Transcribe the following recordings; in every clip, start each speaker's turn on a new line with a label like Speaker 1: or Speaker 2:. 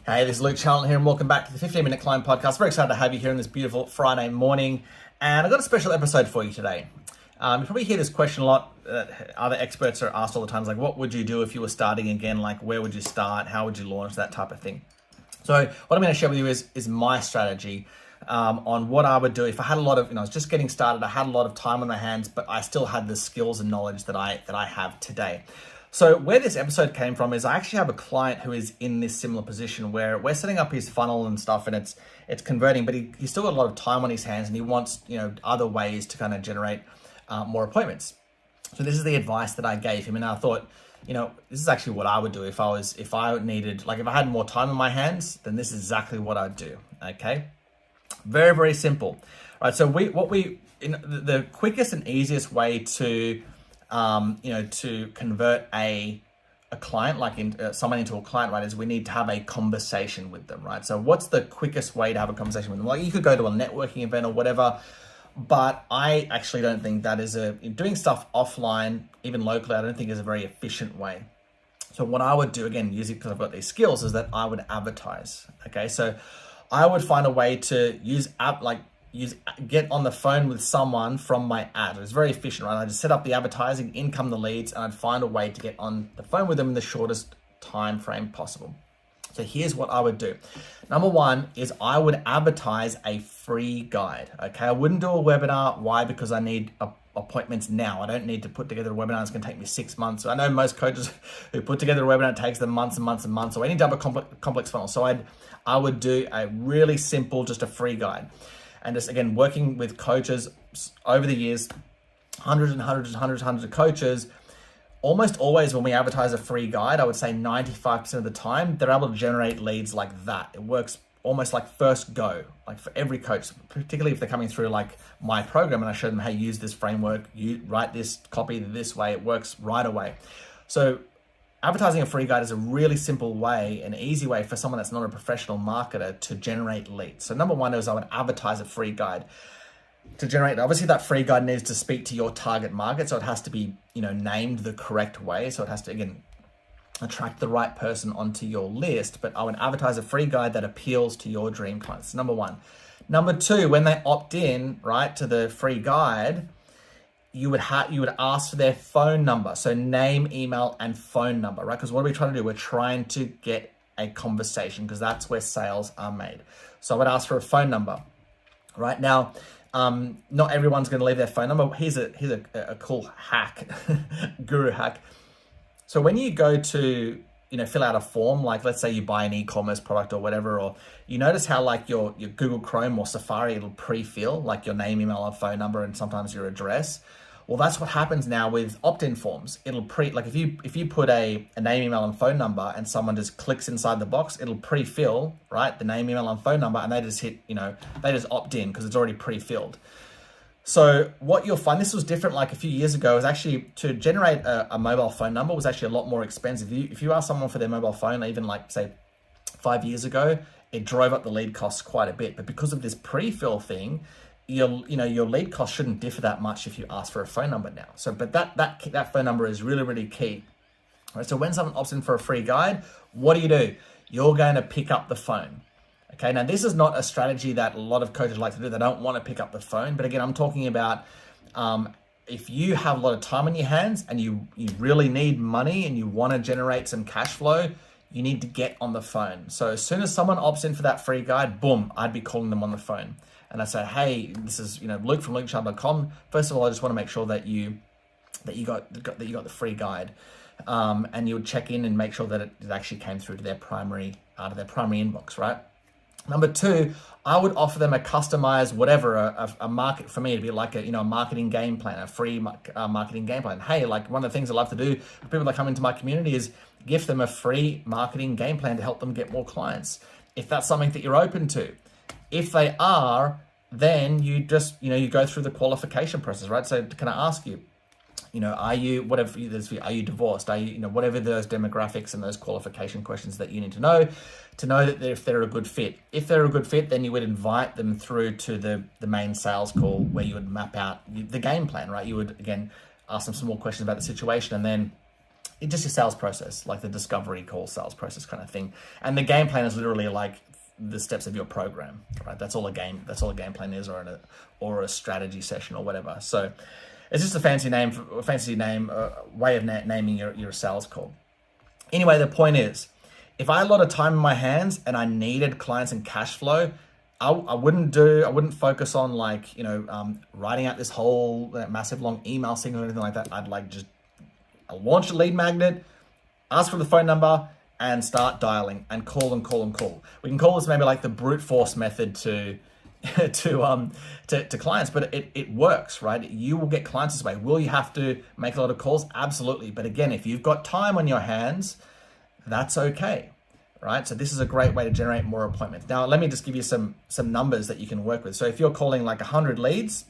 Speaker 1: Hey, this is Luke Charlton here, and welcome back to the 15-Minute Client Podcast. Very excited to have you here on this beautiful Friday morning, and I've got a special episode for you today. You probably hear this question a lot. Other experts are asked all the time, like, what would you do if you were starting again? Like, where would you start? How would you launch? That type of thing. So what I'm going to share with you is my strategy on what I would do if I had a lot of, I was just getting started. I had a lot of time on my hands, but I still had the skills and knowledge that I have today. So where this episode came from is I actually have a client who is in this similar position where we're setting up his funnel and stuff, and it's converting, but he's still got a lot of time on his hands, and he wants other ways to kind of generate more appointments. So this is the advice that I gave him, and I thought, this is actually what I would do if I had more time on my hands, then this is exactly what I'd do. Okay, very, very simple. All right, so the quickest and easiest way to to convert a client, someone into a client, right, is we need to have a conversation with them, right? So what's the quickest way to have a conversation with them? Like, you could go to a networking event or whatever, but I actually don't think that is doing stuff offline, even locally, I don't think is a very efficient way. So what I would do, again, using, because I've got these skills, is that I would advertise. Okay, so I would find a way to get on the phone with someone from my ad. It was very efficient, right? I just set up the advertising, in come the leads, and I'd find a way to get on the phone with them in the shortest time frame possible. So here's what I would do. Number one is I would advertise a free guide. Okay, I wouldn't do a webinar. Why? Because I need appointments now. I don't need to put together a webinar. It's going to take me 6 months. So I know most coaches who put together a webinar, it takes them months and months and months. So I need to have a complex funnel. So I would do a really simple, just a free guide. And just, again, working with coaches over the years, hundreds of coaches, almost always when we advertise a free guide, I would say 95% of the time, they're able to generate leads like that. It works almost like first go, like for every coach, particularly if they're coming through like my program and I show them, hey, use this framework, you write this copy this way, it works right away. So advertising a free guide is a really simple way, an easy way for someone that's not a professional marketer to generate leads. So number one is I would advertise a free guide. To generate, obviously that free guide needs to speak to your target market. So it has to be, named the correct way. So it has to, again, attract the right person onto your list. But I would advertise a free guide that appeals to your dream clients. Number one. Number two, when they opt in, right, to the free guide, you would ask for their phone number. So name, email, and phone number, right? Because what are we trying to do? We're trying to get a conversation, because that's where sales are made. So I would ask for a phone number. Right now, not everyone's going to leave their phone number. Here's a cool hack, guru hack. So when you go to fill out a form, like let's say you buy an e-commerce product or whatever, or you notice how like your Google Chrome or Safari, it'll pre-fill like your name, email, and phone number, and sometimes your address. Well, that's what happens now with opt-in forms. It'll if you put a name, email, and phone number, and someone just clicks inside the box, it'll pre-fill, right, the name, email, and phone number, and they just hit, they just opt in because it's already pre-filled. So what you'll find, this was different like a few years ago, is actually to generate a mobile phone number was actually a lot more expensive. If you ask someone for their mobile phone, even like say 5 years ago, it drove up the lead costs quite a bit. But because of this pre-fill thing, your lead cost shouldn't differ that much if you ask for a phone number now. So, but that phone number is really, really key. All right, so when someone opts in for a free guide, what do? You're going to pick up the phone. Okay, now this is not a strategy that a lot of coaches like to do. They don't want to pick up the phone. But again, I'm talking about if you have a lot of time on your hands and you really need money and you want to generate some cash flow, you need to get on the phone. So as soon as someone opts in for that free guide, boom, I'd be calling them on the phone. And I say, hey, this is Luke from LukeCharlton.com. First of all, I just want to make sure that you got the free guide, and you would check in and make sure that it actually came through to their primary inbox, right? Number two, I would offer them a customized whatever, a market. For me, it'd be like a marketing game plan, a free marketing game plan. Hey, like one of the things I love to do for people that come into my community is gift them a free marketing game plan to help them get more clients. If that's something that you're open to. If they are, then you just, you go through the qualification process, right? So can I ask you, are you divorced? Are you, whatever those demographics and those qualification questions that you need to know that if they're a good fit. If they're a good fit, then you would invite them through to the main sales call where you would map out the game plan, right? You would, again, ask them some more questions about the situation, and then it's just your sales process, like the discovery call sales process kind of thing. And the game plan is literally like the steps of your program, right? That's all a game plan is, or a strategy session or whatever. So it's just a fancy way of naming your sales call. Anyway, the point is, if I had a lot of time in my hands and I needed clients and cash flow, I wouldn't focus on like, writing out this whole massive long email signal or anything like that. I'd like just launch a lead magnet, ask for the phone number, and start dialing and call and call and call. We can call this maybe like the brute force method to clients, but it works, right? You will get clients this way. Will you have to make a lot of calls? Absolutely. But again, if you've got time on your hands, that's okay, right? So this is a great way to generate more appointments. Now, let me just give you some numbers that you can work with. So if you're calling like 100 leads,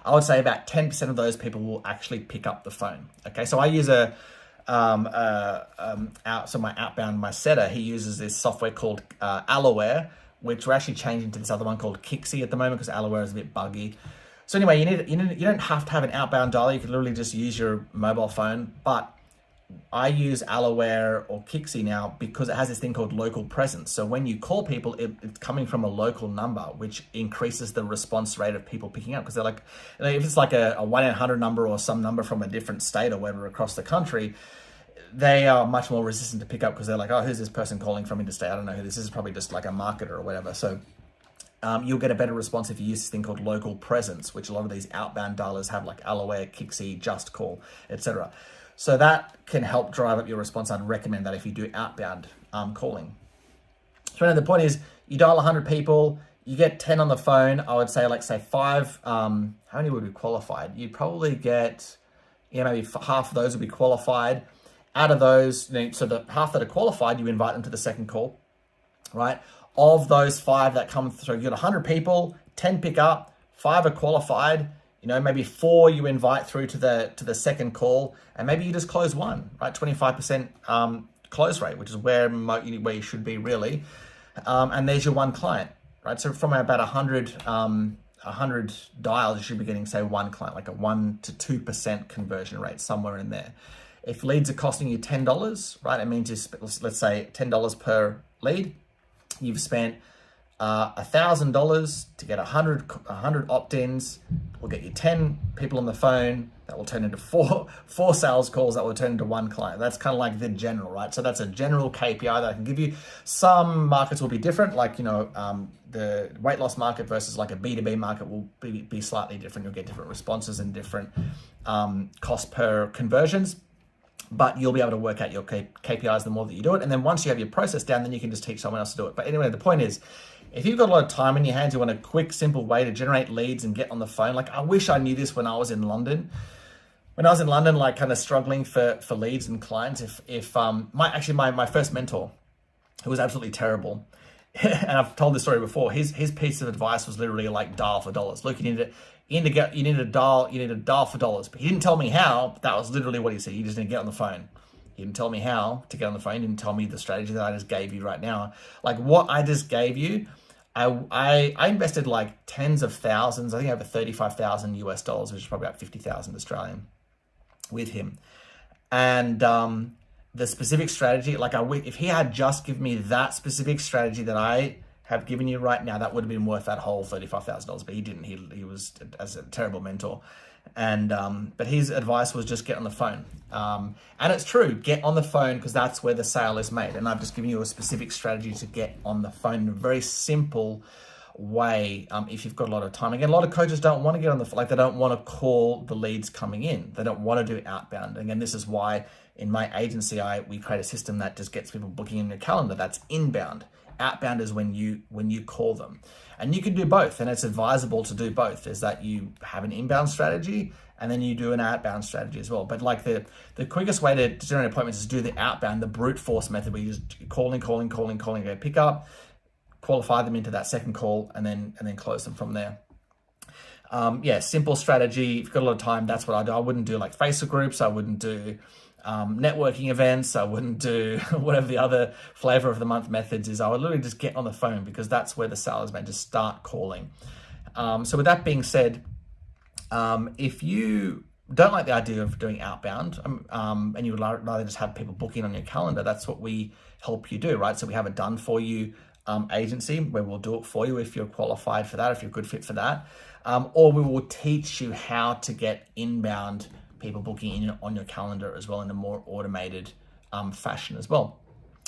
Speaker 1: I would say about 10% of those people will actually pick up the phone. Okay, so I use my outbound setter, he uses this software called Allaware, which we're actually changing to this other one called Kixi at the moment because Allaware is a bit buggy. So anyway, you don't have to have an outbound dialer. You can literally just use your mobile phone, but I use Allaware or Kixi now because it has this thing called local presence. So when you call people, it's coming from a local number, which increases the response rate of people picking up. Because they're like, if it's like a 1-800 number or some number from a different state or whatever across the country, they are much more resistant to pick up because they're like, oh, who's this person calling from interstate? I don't know who this is. Probably just like a marketer or whatever. So you'll get a better response if you use this thing called local presence, which a lot of these outbound dialers have, like Allaware, Kixi, Just Call, etc. So that can help drive up your response. I'd recommend that if you do outbound calling. So the point is, you dial 100 people, you get 10 on the phone. I would say, say 5. How many would be qualified? You'd probably get, maybe half of those would be qualified. Out of those, so the half that are qualified, you invite them to the second call, right? Of those 5 that come through, you got 100 people, 10 pick up, 5 are qualified. Maybe 4 you invite through to the second call, and maybe you just close 1, right? 25% close rate, which is where you should be really. And there's your 1 client, right? So from about 100 dials, you should be getting, say, 1 client, like a 1 to 2% conversion rate, somewhere in there. If leads are costing you $10, right? It means let's say $10 per lead. You've spent $1,000 to get 100 opt-ins. Will get you 10 people on the phone. That will turn into four sales calls. That will turn into 1 client. That's kind of like the general, right? So that's a general KPI that I can give you. Some markets will be different, like the weight loss market versus like a B2B market will be slightly different. You'll get different responses and different cost per conversions. But you'll be able to work out your KPIs the more that you do it. And then once you have your process down, then you can just teach someone else to do it. But anyway, the point is, if you've got a lot of time in your hands, you want a quick, simple way to generate leads and get on the phone. Like, I wish I knew this when I was in London. When I was in London, like kind of struggling for leads and clients, my first mentor, who was absolutely terrible, and I've told this story before, his piece of advice was literally like dial for dollars. Look, you need to dial for dollars. But he didn't tell me how, but that was literally what he said. You just need to get on the phone. He didn't tell me how to get on the phone. He didn't tell me the strategy that I just gave you right now. Like what I just gave you, I invested like tens of thousands, I think over $35,000 which is probably about 50,000 Australian, with him. And the specific strategy, like if he had just given me that specific strategy that I have given you right now, that would have been worth that whole $35,000, but he didn't. He was as a terrible mentor. And but his advice was just get on the phone. And it's true, get on the phone, because that's where the sale is made. And I've just given you a specific strategy to get on the phone in a very simple way. If you've got a lot of time. Again, a lot of coaches don't want to get on the phone, like they don't want to call the leads coming in. They don't want to do outbound. Again, this is why in my agency, we create a system that just gets people booking in your calendar. That's inbound. Outbound is when you call them. And you can do both, and it's advisable to do both, is that you have an inbound strategy and then you do an outbound strategy as well. But like the quickest way to generate appointments is do the outbound, the brute force method, where you just calling, go pick up, qualify them into that second call, and then close them from there. Simple strategy. If you've got a lot of time, that's what I do. I wouldn't do like Facebook groups. I wouldn't do networking events. I wouldn't do whatever the other flavor of the month methods is. I would literally just get on the phone, because that's where the sale is made. Just start calling. So with that being said, if you don't like the idea of doing outbound, and you would rather just have people book in on your calendar, that's what we help you do, right? So we have a done for you agency where we'll do it for you if you're qualified for that, if you're a good fit for that, or we will teach you how to get inbound people booking in on your calendar as well in a more automated fashion as well,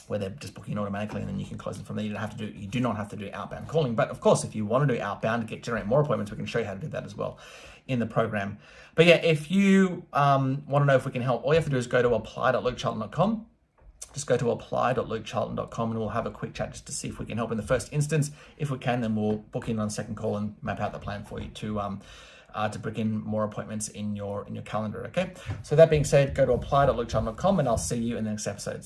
Speaker 1: where they're just booking automatically and then you can close them from there. You do not have to do outbound calling. But of course, if you want to do outbound to generate more appointments, we can show you how to do that as well in the program. But yeah, if you want to know if we can help, all you have to do is go to apply.lukecharlton.com. Just go to apply.lukecharlton.com and we'll have a quick chat just to see if we can help in the first instance. If we can, then we'll book in on a second call and map out the plan for you to book in more appointments in your calendar. Okay. So that being said, go to apply.lukecharlton.com and I'll see you in the next episode.